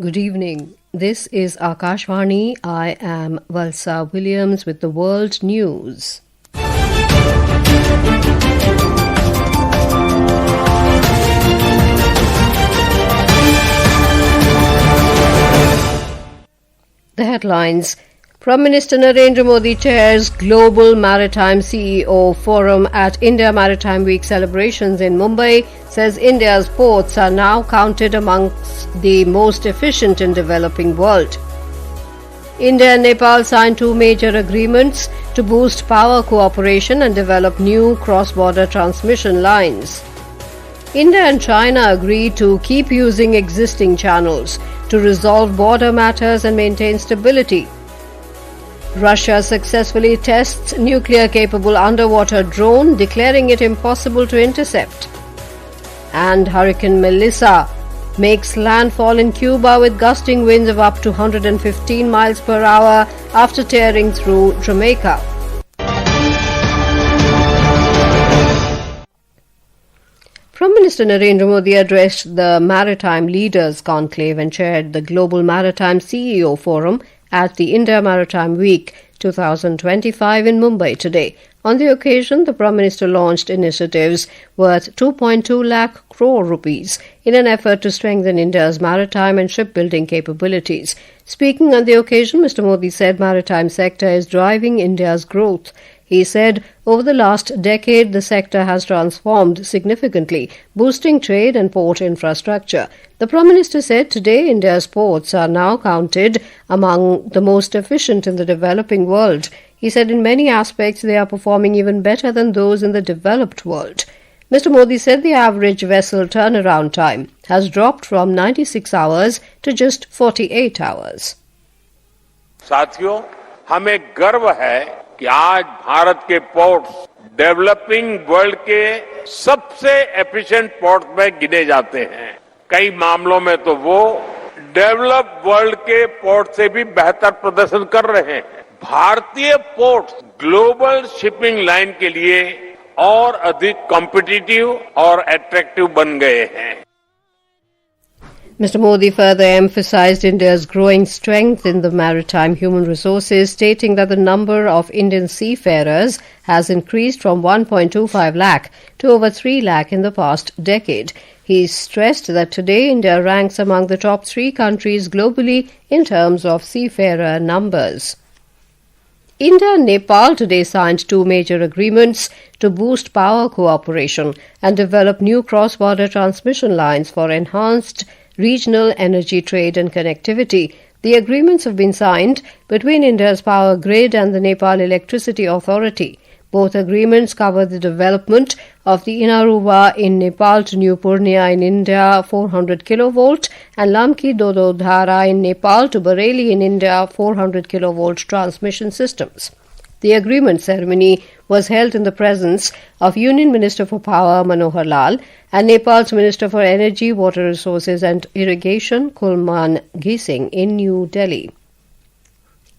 Good evening. This is Akashvani. I am Valsa Williams with the World News. The headlines. Prime Minister Narendra Modi chairs Global Maritime CEO Forum at India Maritime Week celebrations in Mumbai, says India's ports are now counted amongst the most efficient in developing world. India and Nepal signed two major agreements to boost power cooperation and develop new cross-border transmission lines. India and China agreed to keep using existing channels to resolve border matters and maintain stability. Russia successfully tests nuclear-capable underwater drone, declaring it impossible to intercept. And Hurricane Melissa makes landfall in Cuba with gusting winds of up to 115 miles per hour after tearing through Jamaica. Prime Minister Narendra Modi addressed the Maritime Leaders Conclave and chaired the Global Maritime CEO Forum at the India Maritime Week 2025 in Mumbai today. On the occasion, the Prime Minister launched initiatives worth 2.2 lakh crore rupees in an effort to strengthen India's maritime and shipbuilding capabilities. Speaking on the occasion, Mr. Modi said maritime sector is driving India's growth. He said, over the last decade, the sector has transformed significantly, boosting trade and port infrastructure. The Prime Minister said today India's ports are now counted among the most efficient in the developing world. He said in many aspects they are performing even better than those in the developed world. Mr. Modi said the average vessel turnaround time has dropped from 96 hours to just 48 hours. साथियों, हमें गर्व है कि आज भारत के ports developing world के सबसे efficient port में गिने जाते हैं। कई मामलों में तो वो डेवलप्ड वर्ल्ड के पोर्ट से भी बेहतर प्रदर्शन कर रहे हैं। भारतीय पोर्ट्स ग्लोबल शिपिंग लाइन के लिए और अधिक कॉम्पिटिटिव और अट्रैक्टिव बन गए हैं। Mr. Modi further emphasized India's growing strength in the maritime human resources, stating that the number of Indian seafarers has increased from 1.25 lakh to over 3 lakh in the past decade. He stressed that today India ranks among the top 3 countries globally in terms of seafarer numbers. India and Nepal today signed two major agreements to boost power cooperation and develop new cross-border transmission lines for enhanced regional energy trade and connectivity. The agreements have been signed between India's power grid and the Nepal Electricity Authority. Both agreements cover the development of the Inaruva in Nepal to New Purnia in India 400 kilovolt and Lamki Dododhara in Nepal to Bareilly in India 400 kilovolt transmission systems. The agreement ceremony was held in the presence of Union Minister for Power Manohar Lal and Nepal's Minister for Energy, Water Resources and Irrigation Kulman Gising in New Delhi.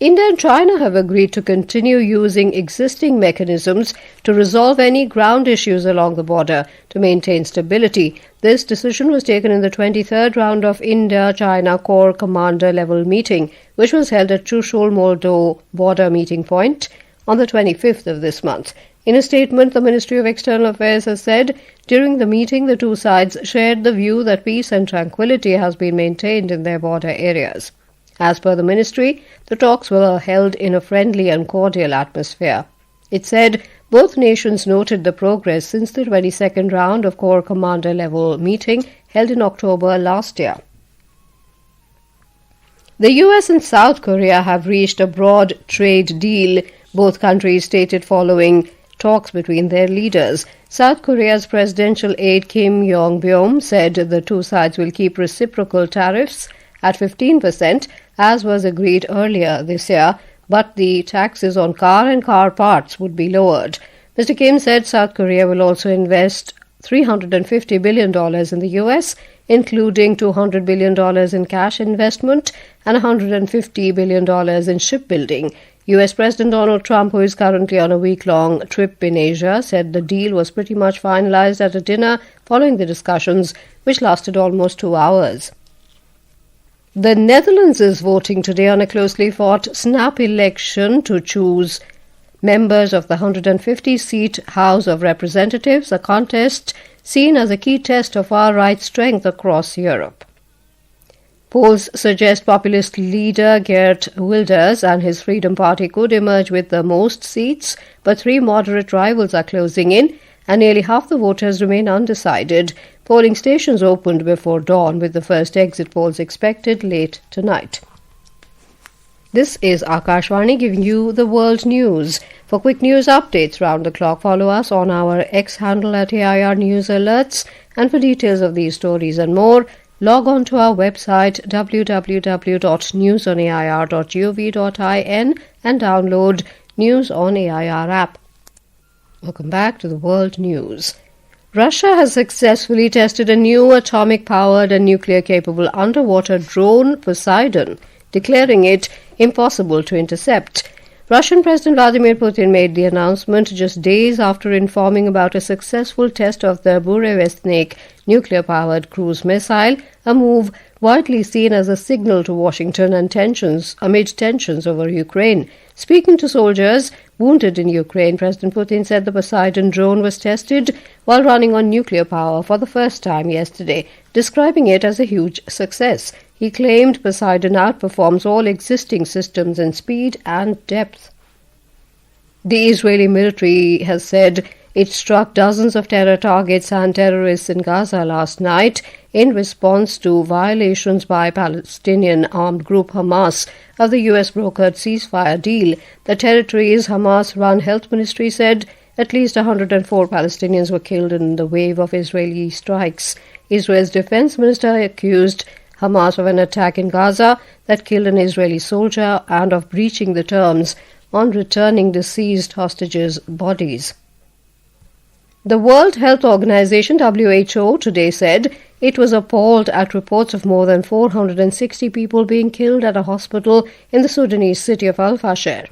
India and China have agreed to continue using existing mechanisms to resolve any ground issues along the border to maintain stability. This decision was taken in the 23rd round of India-China Corps Commander level meeting, which was held at Chushul Moldo border meeting point on the 25th of this month. In a statement, the Ministry of External Affairs has said, during the meeting, the two sides shared the view that peace and tranquility has been maintained in their border areas. As per the ministry, the talks were held in a friendly and cordial atmosphere. It said both nations noted the progress since the 22nd round of Corps Commander level meeting held in October last year. The US and South Korea have reached a broad trade deal, both countries stated following talks between their leaders. South Korea's presidential aide Kim Yong-byom said the two sides will keep reciprocal tariffs at 15%, as was agreed earlier this year, but the taxes on car and car parts would be lowered. Mr. Kim said South Korea will also invest $350 billion in the US, including $200 billion in cash investment and $150 billion in shipbuilding. US President Donald Trump, who is currently on a week-long trip in Asia, said the deal was pretty much finalized at a dinner following the discussions, which lasted almost 2 hours. The Netherlands is voting today on a closely fought snap election to choose members of the 150-seat House of Representatives, a contest seen as a key test of far-right strength across Europe. Polls suggest populist leader Geert Wilders and his Freedom Party could emerge with the most seats, but three moderate rivals are closing in, and nearly half the voters remain undecided. Polling stations opened before dawn, with the first exit polls expected late tonight. This is Akashvani giving you the world news. For quick news updates round the clock, follow us on our X handle at AIR News Alerts. And for details of these stories and more, log on to our website www.newsonair.gov.in and download News on AIR app. Welcome back to the world news. Russia has successfully tested a new atomic-powered and nuclear-capable underwater drone, Poseidon, declaring it impossible to intercept. Russian President Vladimir Putin made the announcement just days after informing about a successful test of the Burevestnik nuclear-powered cruise missile, a move widely seen as a signal to Washington amid tensions over Ukraine. Speaking to soldiers wounded in Ukraine, President Putin said the Poseidon drone was tested while running on nuclear power for the first time yesterday, describing it as a huge success. He claimed Poseidon outperforms all existing systems in speed and depth. The Israeli military has said it struck dozens of terror targets and terrorists in Gaza last night in response to violations by Palestinian armed group Hamas of the US-brokered ceasefire deal. The territory's Hamas-run health ministry said at least 104 Palestinians were killed in the wave of Israeli strikes. Israel's defense minister accused Hamas of an attack in Gaza that killed an Israeli soldier and of breaching the terms on returning deceased hostages' bodies. The World Health Organization (WHO) today said it was appalled at reports of more than 460 people being killed at a hospital in the Sudanese city of Al-Fasher.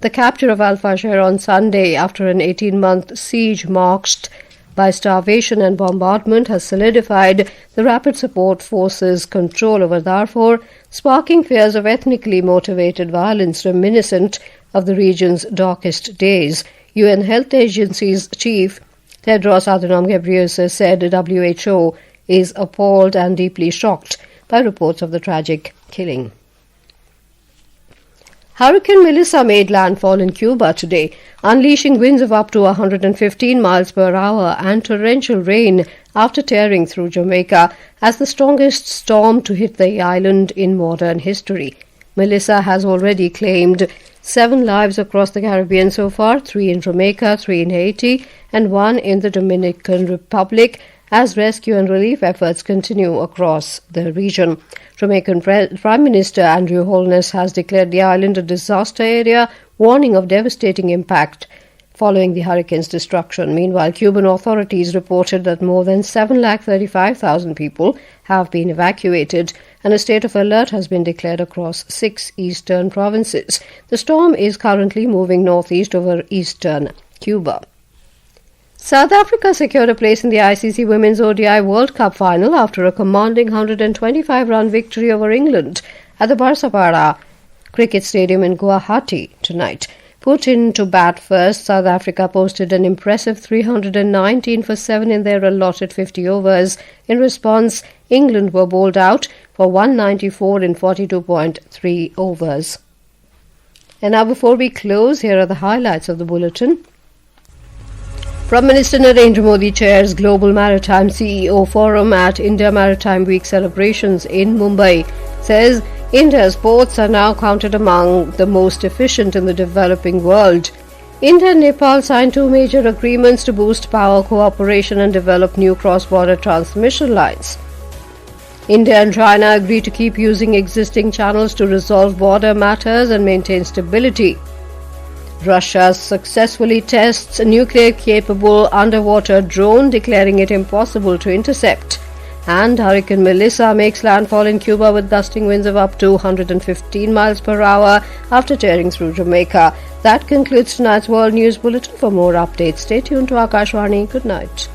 The capture of Al-Fasher on Sunday after an 18-month siege marked by starvation and bombardment has solidified the Rapid Support Forces' control over Darfur, sparking fears of ethnically motivated violence reminiscent of the region's darkest days. UN Health Agency's chief Tedros Adhanom Ghebreyesus said the WHO is appalled and deeply shocked by reports of the tragic killing. Hurricane Melissa made landfall in Cuba today, unleashing winds of up to 115 miles per hour and torrential rain after tearing through Jamaica as the strongest storm to hit the island in modern history. Melissa has already claimed 7 lives across the Caribbean so far, 3 in Jamaica, 3 in Haiti, and 1 in the Dominican Republic, as rescue and relief efforts continue across the region. Jamaican Prime Minister Andrew Holness has declared the island a disaster area, warning of devastating impact following the hurricane's destruction. Meanwhile, Cuban authorities reported that more than 735,000 people have been evacuated, and a state of alert has been declared across 6 eastern provinces. The storm is currently moving northeast over eastern Cuba. South Africa secured a place in the ICC Women's ODI World Cup final after a commanding 125-run victory over England at the Barsapara Cricket Stadium in Guwahati tonight. Put in to bat first, South Africa posted an impressive 319 for 7 in their allotted 50 overs. In response, England were bowled out for 194 in 42.3 overs. And now, before we close, here are the highlights of the bulletin. Prime Minister Narendra Modi chairs Global Maritime CEO Forum at India Maritime Week celebrations in Mumbai. Says India's ports are now counted among the most efficient in the developing world. India and Nepal signed 2 major agreements to boost power cooperation and develop new cross-border transmission lines. India and China agree to keep using existing channels to resolve border matters and maintain stability. Russia successfully tests a nuclear-capable underwater drone, declaring it impossible to intercept. And Hurricane Melissa makes landfall in Cuba with gusting winds of up to 115 miles per hour after tearing through Jamaica. That concludes tonight's World News Bulletin. For more updates, stay tuned to Akashvani. Good night.